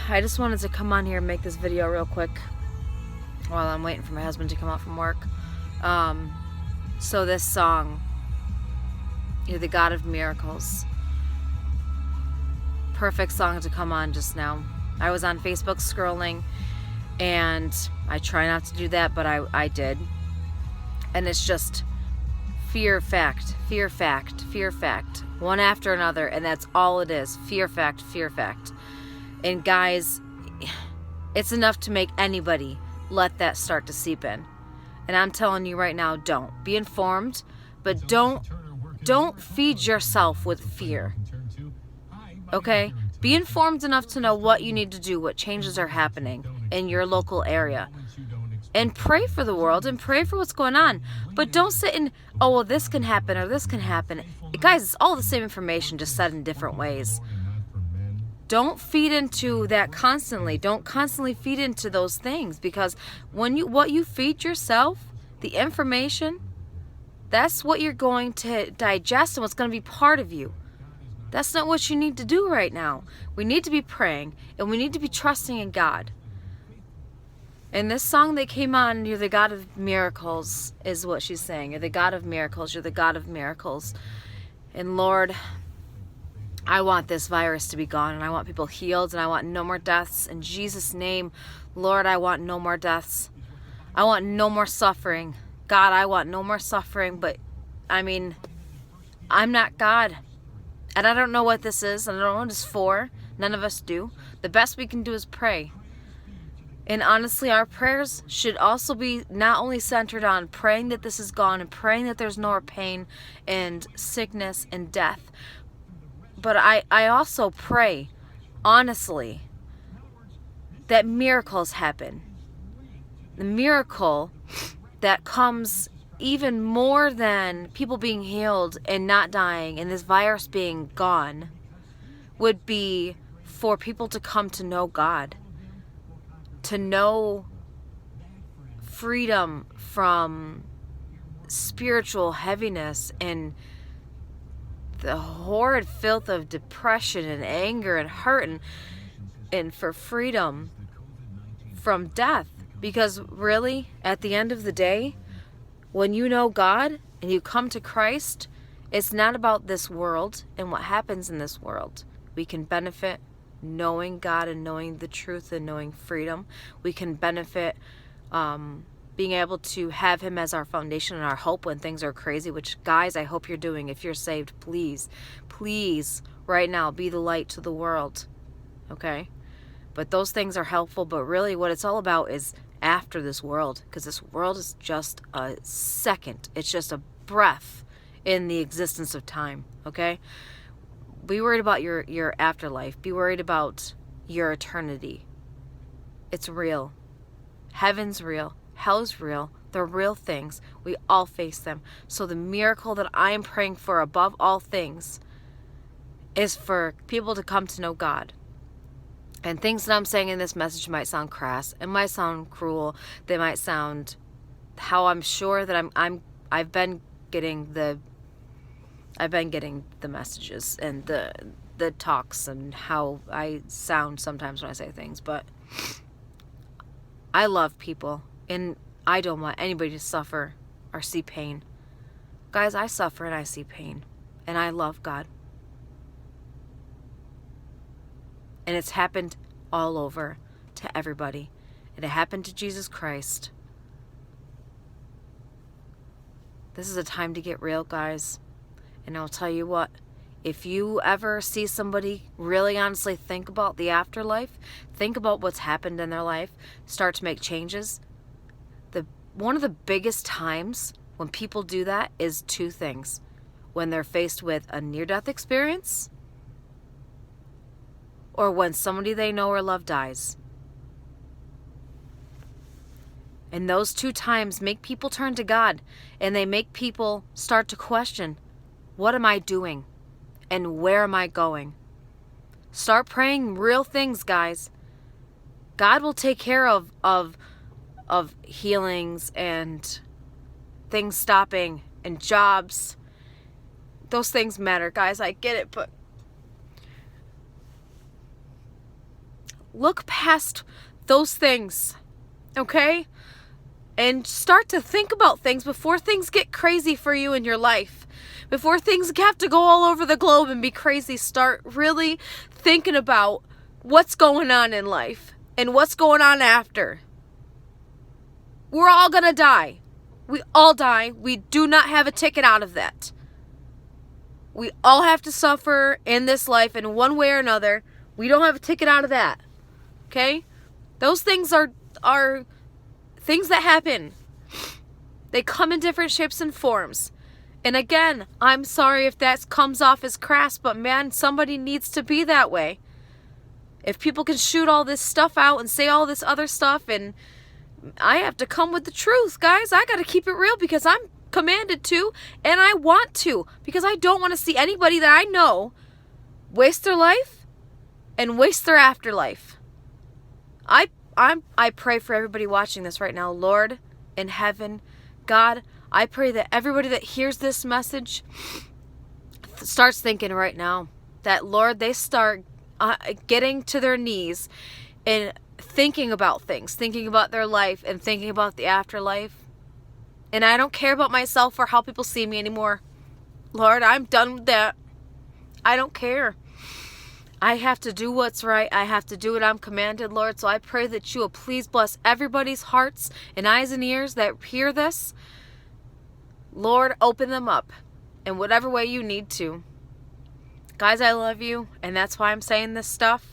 I just wanted to come on here and make this video real quick while I'm waiting for my husband to come out from work. So this song, You're the God of Miracles, perfect song to come on just now. I was on Facebook scrolling, and I try not to do that, but I did. And it's just fear fact, fear fact, fear fact, one after another, and that's all it is. Fear fact, fear fact. And guys, it's enough to make anybody let that start to seep in. And I'm telling you right now, don't. Be informed, but don't feed yourself with fear. Okay? Be informed enough to know what you need to do, what changes are happening in your local area. And pray for the world and pray for what's going on. But don't sit in, oh, well, this can happen or this can happen. Guys, it's all the same information, just said in different ways. Don't feed into that constantly. Don't constantly feed into those things, because what you feed yourself, the information, that's what you're going to digest and what's going to be part of you. That's not what you need to do right now. We need to be praying, and we need to be trusting in God. And this song that came on, You're the God of Miracles, is what she's saying. You're the God of miracles. You're the God of miracles. And Lord, I want this virus to be gone, and I want people healed, and I want no more deaths. In Jesus' name, Lord, I want no more deaths. I want no more suffering. God, I want no more suffering, but, I mean, I'm not God. And I don't know what this is. I don't know what it's for. None of us do. The best we can do is pray. And honestly, our prayers should also be not only centered on praying that this is gone and praying that there's no more pain and sickness and death, but I also pray, honestly, that miracles happen. The miracle that comes even more than people being healed and not dying and this virus being gone would be for people to come to know God, to know freedom from spiritual heaviness and the horrid filth of depression and anger and hurt, and for freedom from death. Because really, at the end of the day, when you know God and you come to Christ, it's not about this world and what happens in this world. We can benefit knowing God and knowing the truth and knowing freedom. We can benefit being able to have Him as our foundation and our hope when things are crazy, which, guys, I hope you're doing. If you're saved, please, please, right now, be the light to the world, okay? But those things are helpful, but really what it's all about is after this world, because this world is just a second. It's just a breath in the existence of time, okay? Be worried about your afterlife. Be worried about your eternity. It's real. Heaven's real. Hell's real. They're real things. We all face them. So the miracle that I am praying for above all things is for people to come to know God. And things that I'm saying in this message might sound crass. It might sound cruel. They might sound how I'm sure that I've been getting the messages and the talks and how I sound sometimes when I say things, but I love people and I don't want anybody to suffer or see pain. Guys, I suffer and I see pain, and I love God. And it's happened all over to everybody. And it happened to Jesus Christ. This is a time to get real, guys. And I'll tell you what, if you ever see somebody really honestly think about the afterlife, think about what's happened in their life, start to make changes, one of the biggest times when people do that is two things. When they're faced with a near-death experience, or when somebody they know or love dies. And those two times make people turn to God, and they make people start to question, what am I doing? And where am I going? Start praying real things, guys. God will take care of healings and things stopping and jobs. Those things matter, guys. I get it, but Look past those things, okay? And start to think about things before things get crazy for you in your life. Before things have to go all over the globe and be crazy, start really thinking about what's going on in life and what's going on after. We're all gonna die. We all die. We do not have a ticket out of that. We all have to suffer in this life in one way or another. We don't have a ticket out of that. Okay? Those things are things that happen. They come in different shapes and forms. And again, I'm sorry if that comes off as crass, but man, somebody needs to be that way. If people can shoot all this stuff out and say all this other stuff, and I have to come with the truth, guys. I got to keep it real because I'm commanded to, and I want to, because I don't want to see anybody that I know waste their life and waste their afterlife. I pray for everybody watching this right now, Lord in heaven, God, I pray that everybody that hears this message starts thinking right now that, Lord, they start getting to their knees and thinking about things, thinking about their life and thinking about the afterlife. And I don't care about myself or how people see me anymore. Lord, I'm done with that. I don't care. I have to do what's right. I have to do what I'm commanded, Lord. So I pray that you will please bless everybody's hearts and eyes and ears that hear this. Lord, open them up in whatever way you need to. Guys, I love you, and that's why I'm saying this stuff.